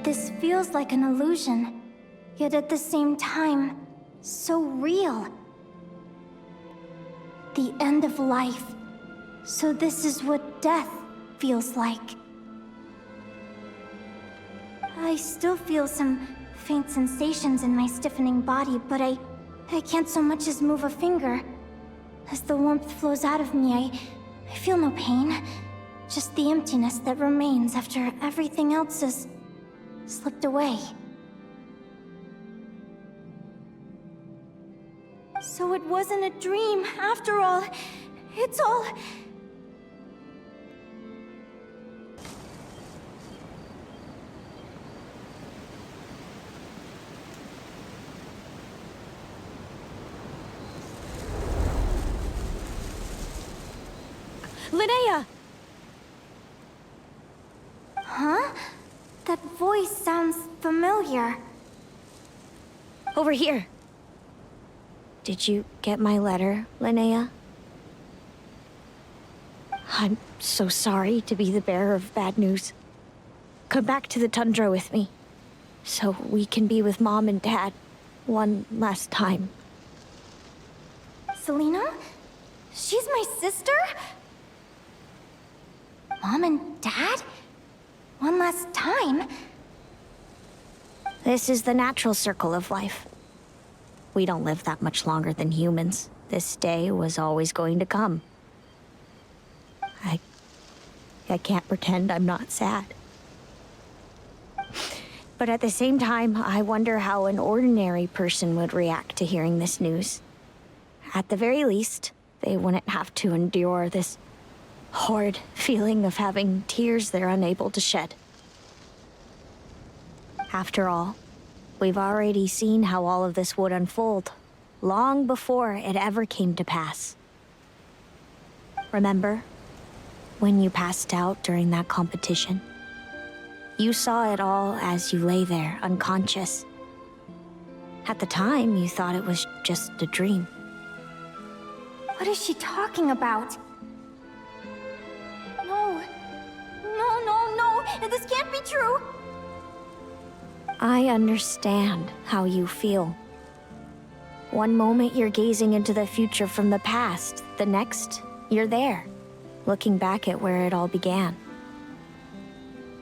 This feels like an illusion, yet at the same time, so real. The end of life. So this is what death feels like. I still feel some faint sensations in my stiffening body, but I can't so much as move a finger. As the warmth flows out of me, I feel no pain. Just the emptiness that remains after everything else has slipped away. So it wasn't a dream, after all. It's all... Linnea! Huh? That voice sounds familiar. Over here. Did you get my letter, Linnea? I'm so sorry to be the bearer of bad news. Come back to the tundra with me, so we can be with Mom and Dad one last time. Celaeno? She's my sister? Mom and Dad? One last time? This is the natural circle of life. We don't live that much longer than humans. This day was always going to come. I can't pretend I'm not sad. But at the same time, I wonder how an ordinary person would react to hearing this news. At the very least, they wouldn't have to endure this horrid feeling of having tears they're unable to shed. After all, we've already seen how all of this would unfold, long before it ever came to pass. Remember, when you passed out during that competition? You saw it all as you lay there, unconscious. At the time, you thought it was just a dream. What is she talking about? No. No. This can't be true. I understand how you feel. One moment you're gazing into the future from the past, the next, you're there, looking back at where it all began.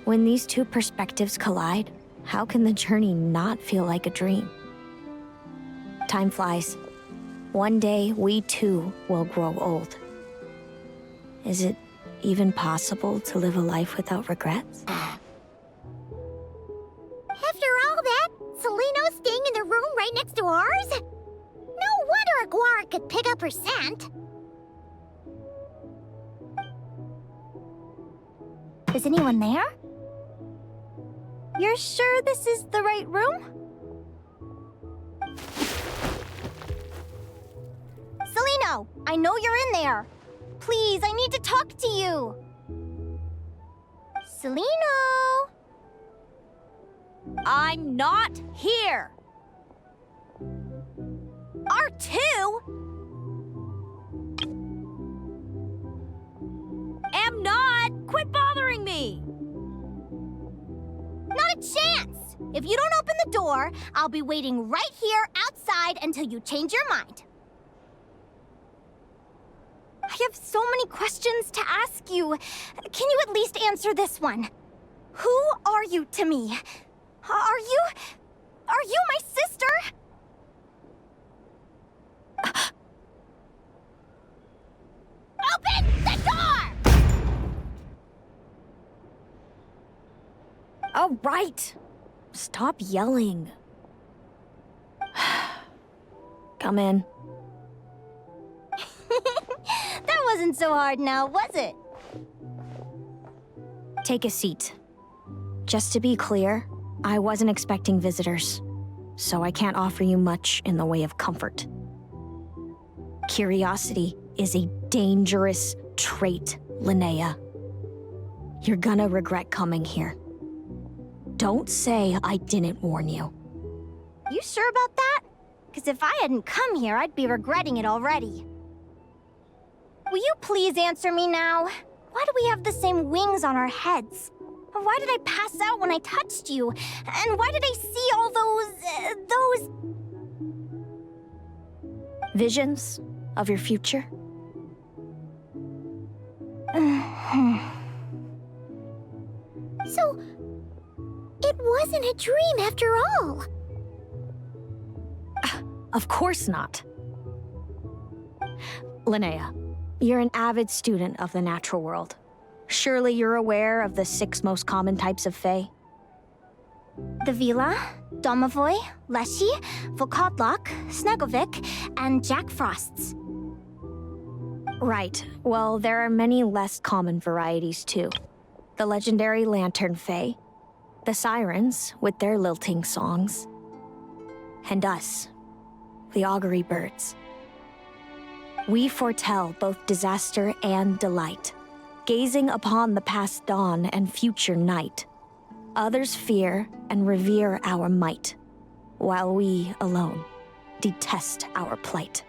When these two perspectives collide, how can the journey not feel like a dream? Time flies. One day, we too will grow old. Is it even possible to live a life without regrets? After all that, Celaeno's staying in the room right next to ours? No wonder Augury could pick up her scent. Is anyone there? You're sure this is the right room? Celaeno, I know you're in there. Please, I need to talk to you. Celaeno? I'm not here! R2? Am not! Quit bothering me! Not a chance! If you don't open the door, I'll be waiting right here outside until you change your mind. I have so many questions to ask you. Can you at least answer this one? Who are you to me? Are you my sister? Open the door! All right. Stop yelling. Come in. That wasn't so hard now, was it? Take a seat. Just to be clear, I wasn't expecting visitors, so I can't offer you much in the way of comfort. Curiosity is a dangerous trait, Linnea. You're gonna regret coming here. Don't say I didn't warn you. You sure about that? Because if I hadn't come here, I'd be regretting it already. Will you please answer me now? Why do we have the same wings on our heads? Why did I pass out when I touched you? And why did I see all those... Visions of your future? So, it wasn't a dream after all. Of course not. Linnea, you're an avid student of the natural world. Surely you're aware of the 6 most common types of Fae? The Vila, Domovoy, Leshy, Volkodlok, Snegovic, and Jack Frosts. Right. Well, there are many less common varieties too. The legendary Lantern Fae, the Sirens with their lilting songs, and us, the Augury Birds. We foretell both disaster and delight, gazing upon the past dawn and future night. Others fear and revere our might, while we alone detest our plight.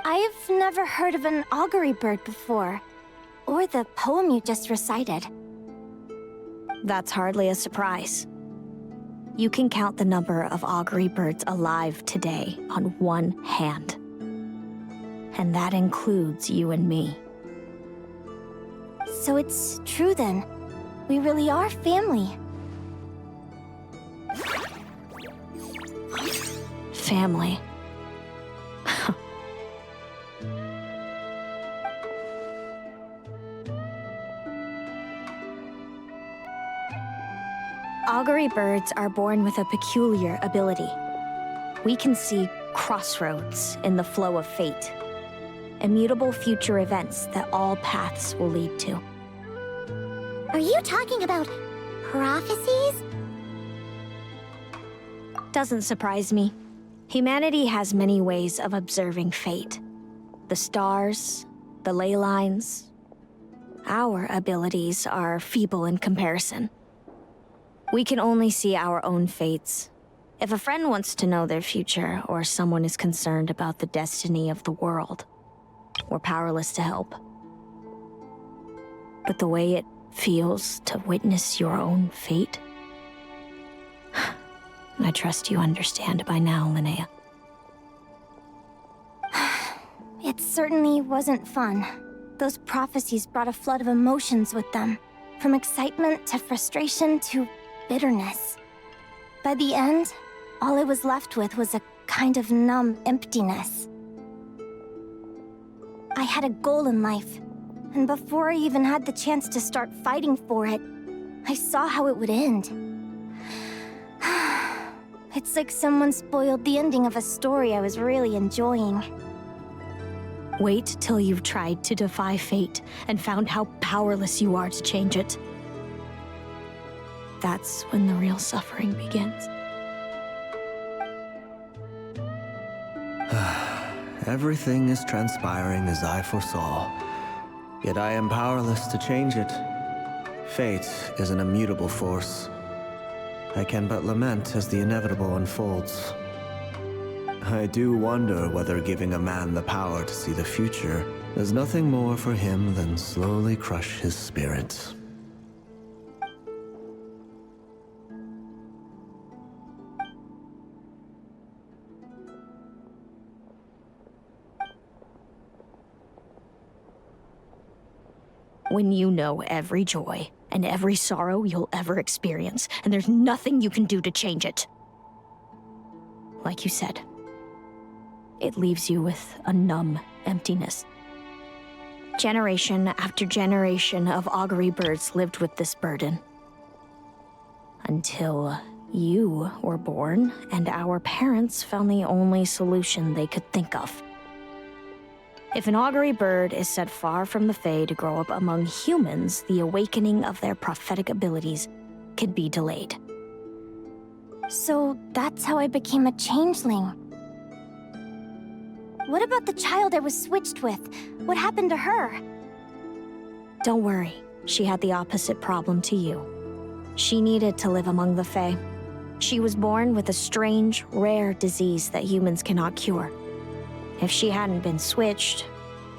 I've never heard of an augury bird before, or the poem you just recited. That's hardly a surprise. You can count the number of augury birds alive today on one hand. And that includes you and me. So it's true then. We really are family. Family. Augury birds are born with a peculiar ability. We can see crossroads in the flow of fate, immutable future events that all paths will lead to. Are you talking about prophecies? Doesn't surprise me. Humanity has many ways of observing fate. The stars, the ley lines. Our abilities are feeble in comparison. We can only see our own fates. If a friend wants to know their future, or someone is concerned about the destiny of the world, we're powerless to help. But the way it feels to witness your own fate, I trust you understand by now, Linnea. It certainly wasn't fun. Those prophecies brought a flood of emotions with them, from excitement to frustration to bitterness. By the end, all I was left with was a kind of numb emptiness. I had a goal in life, and before I even had the chance to start fighting for it, I saw how it would end. It's like someone spoiled the ending of a story I was really enjoying. Wait till you've tried to defy fate and found how powerless you are to change it. That's when the real suffering begins. Everything is transpiring as I foresaw, yet I am powerless to change it. Fate is an immutable force. I can but lament as the inevitable unfolds. I do wonder whether giving a man the power to see the future is nothing more for him than slowly crush his spirit. When you know every joy and every sorrow you'll ever experience, and there's nothing you can do to change it. Like you said, it leaves you with a numb emptiness. Generation after generation of augury birds lived with this burden. Until you were born, and our parents found the only solution they could think of. If an augury bird is set far from the Fae to grow up among humans, the awakening of their prophetic abilities could be delayed. So that's how I became a changeling. What about the child I was switched with? What happened to her? Don't worry, she had the opposite problem to you. She needed to live among the Fae. She was born with a strange, rare disease that humans cannot cure. If she hadn't been switched,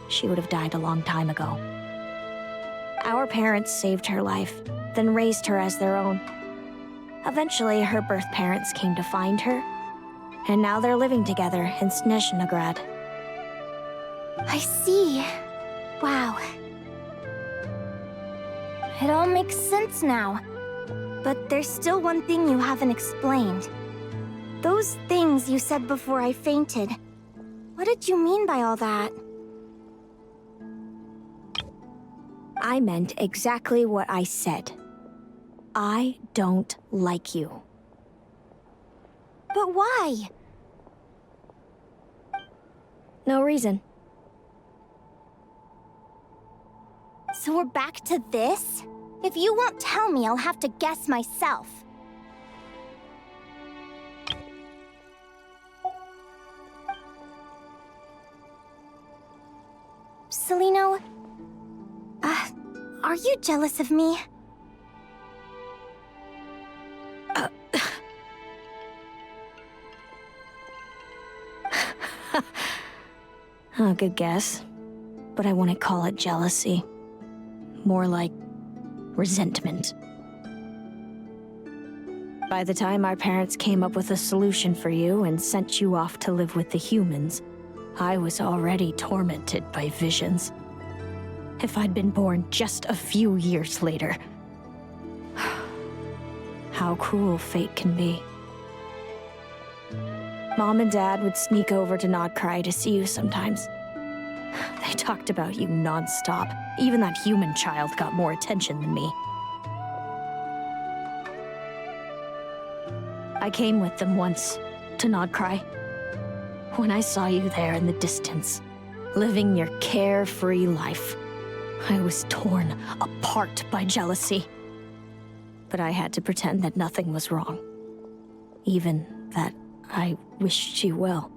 she would have died a long time ago. Our parents saved her life, then raised her as their own. Eventually, her birth parents came to find her, and now they're living together in Snezhnegrad. I see. Wow. It all makes sense now. But there's still one thing you haven't explained. Those things you said before I fainted. What did you mean by all that? I meant exactly what I said. I don't like you. But why? No reason. So we're back to this? If you won't tell me, I'll have to guess myself. Celaeno, are you jealous of me? Good guess. But I wouldn't call it jealousy. More like resentment. By the time our parents came up with a solution for you and sent you off to live with the humans, I was already tormented by visions. If I'd been born just a few years later. How cruel fate can be. Mom and Dad would sneak over to Nodcry to see you sometimes. They talked about you non-stop. Even that human child got more attention than me. I came with them once, to Nodcry. When I saw you there in the distance, living your carefree life, I was torn apart by jealousy. But I had to pretend that nothing was wrong. Even that I wished you well.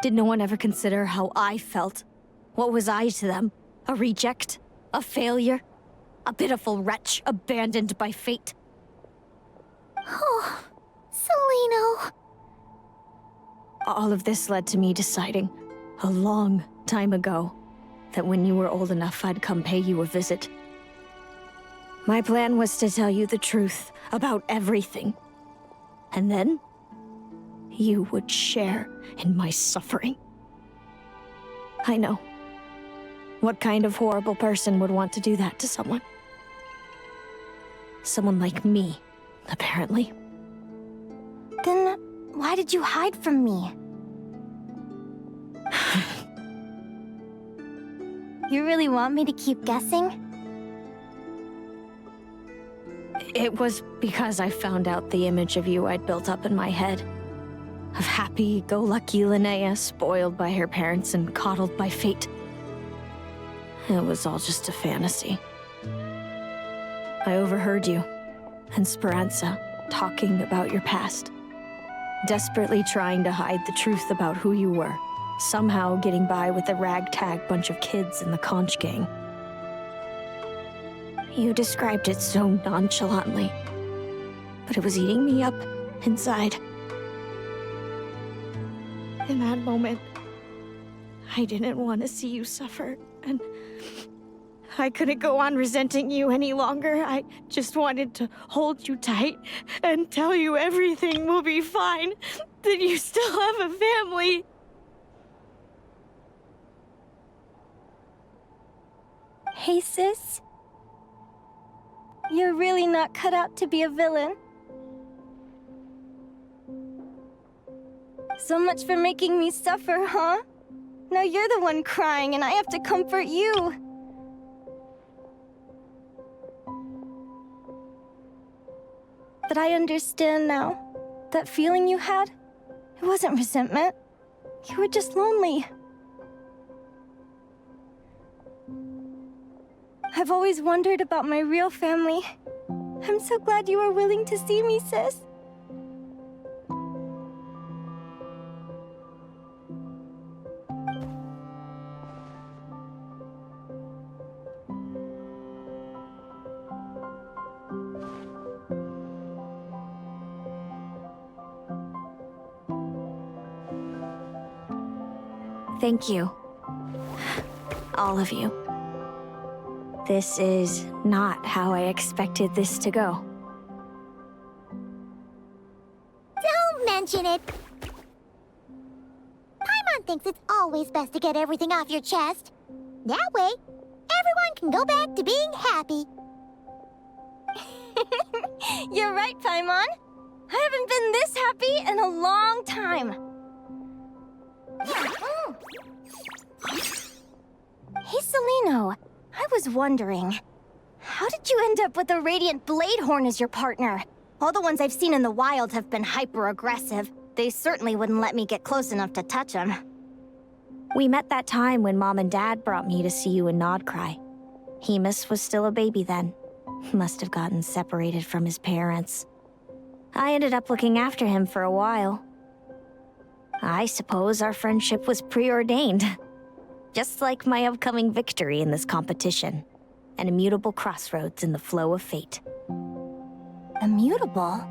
Did no one ever consider how I felt? What was I to them? A reject? A failure? A pitiful wretch abandoned by fate? Oh, Celaeno. All of this led to me deciding, a long time ago, that when you were old enough, I'd come pay you a visit. My plan was to tell you the truth about everything. And then, you would share in my suffering. I know. What kind of horrible person would want to do that to someone? Someone like me, apparently. Then why did you hide from me? You really want me to keep guessing? It was because I found out the image of you I'd built up in my head. Of happy-go-lucky Linnea, spoiled by her parents and coddled by fate. It was all just a fantasy. I overheard you and Speranza talking about your past. Desperately trying to hide the truth about who you were. Somehow getting by with a ragtag bunch of kids in the conch gang. You described it so nonchalantly, but it was eating me up inside. In that moment, I didn't want to see you suffer, and I couldn't go on resenting you any longer. I just wanted to hold you tight and tell you everything will be fine, that you still have a family. Hey, sis. You're really not cut out to be a villain. So much for making me suffer, huh? Now you're the one crying and I have to comfort you. But I understand now. That feeling you had, it wasn't resentment. You were just lonely. I've always wondered about my real family. I'm so glad you were willing to see me, sis. Thank you. All of you. This is not how I expected this to go. Don't mention it. Paimon thinks it's always best to get everything off your chest. That way, everyone can go back to being happy. You're right, Paimon. I haven't been this happy in a long time. Hey, Celaeno. I was wondering, how did you end up with a Radiant Bladehorn as your partner? All the ones I've seen in the wild have been hyper-aggressive. They certainly wouldn't let me get close enough to touch them. We met that time when Mom and Dad brought me to see you in Nodcry. Hemus was still a baby then. Must have gotten separated from his parents. I ended up looking after him for a while. I suppose our friendship was preordained. Just like my upcoming victory in this competition. An immutable crossroads in the flow of fate. Immutable?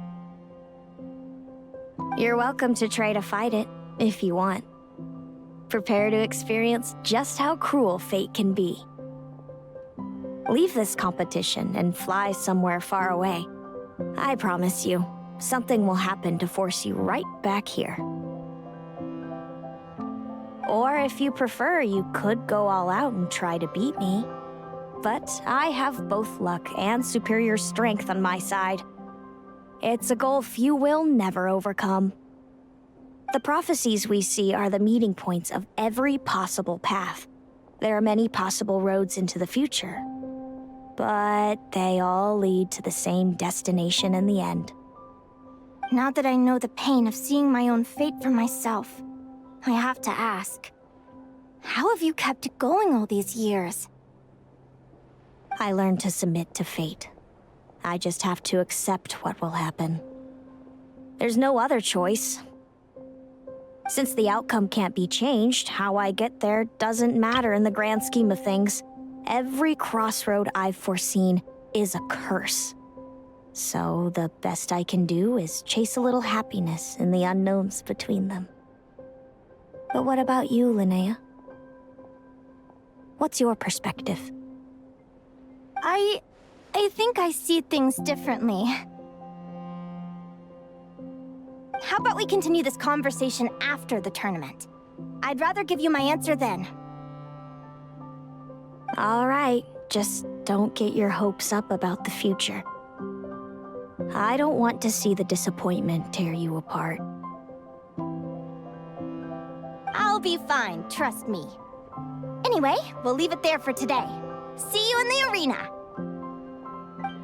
You're welcome to try to fight it, if you want. Prepare to experience just how cruel fate can be. Leave this competition and fly somewhere far away. I promise you, something will happen to force you right back here. Or if you prefer, you could go all out and try to beat me. But I have both luck and superior strength on my side. It's a gulf you will never overcome. The prophecies we see are the meeting points of every possible path. There are many possible roads into the future. But they all lead to the same destination in the end. Now that I know the pain of seeing my own fate for myself, I have to ask, how have you kept it going all these years? I learned to submit to fate. I just have to accept what will happen. There's no other choice. Since the outcome can't be changed, how I get there doesn't matter in the grand scheme of things. Every crossroad I've foreseen is a curse. So the best I can do is chase a little happiness in the unknowns between them. But what about you, Linnea? What's your perspective? I think I see things differently. How about we continue this conversation after the tournament? I'd rather give you my answer then. All right, just don't get your hopes up about the future. I don't want to see the disappointment tear you apart. I'll be fine, trust me. Anyway, we'll leave it there for today. See you in the arena!